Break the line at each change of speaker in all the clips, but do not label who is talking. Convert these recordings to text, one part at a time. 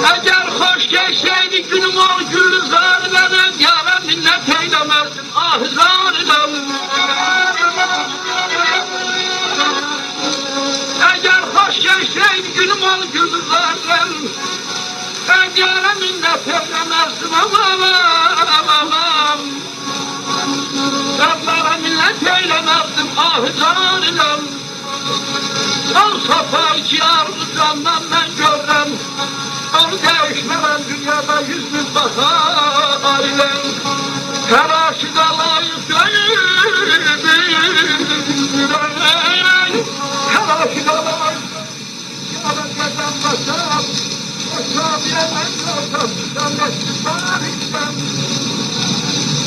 Eğer hoş geçseydi günüm ol gül zalimenin, yâre minnet eylemezdim ah zalimenin. Eğer hoş geçseydi günüm ol gül zalimenin, yâre minnet eylemezdim aman. Rablara minnet eylemezdim ah zalimenin. Al safa iki ardı candan ben görürüm. Onu değişmeden dünyada 100.000 bahar ile telaşı da layık değilim. Telaşı da layık yâre gecem basam, o şabiye ben kalsam, zannettim tarihten.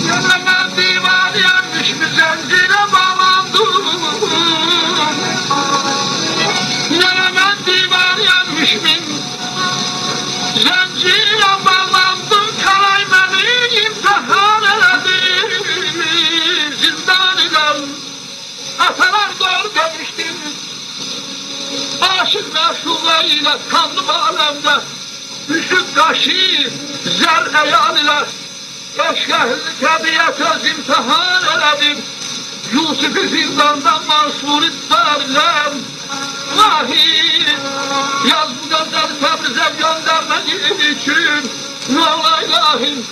Yâre divan yenmiş mi zincire bağlandım. Yâre divan yenmiş mi zincire bağlandım, kalay beni imtihan edin, zindan ile atalar doğru demiştim. Aşık meşhule ile kanlı alemde, düşük kaşı zer eyan ile eşk ehli tabiat öz imtihan ededim. Yusuf'u zindandan mansur ettiler. Vahiy yaz bu gözleri Tebriz'e göndermediğin için Mevla ilahim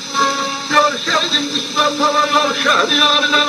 görseydim kısmet ola yol şehriyarına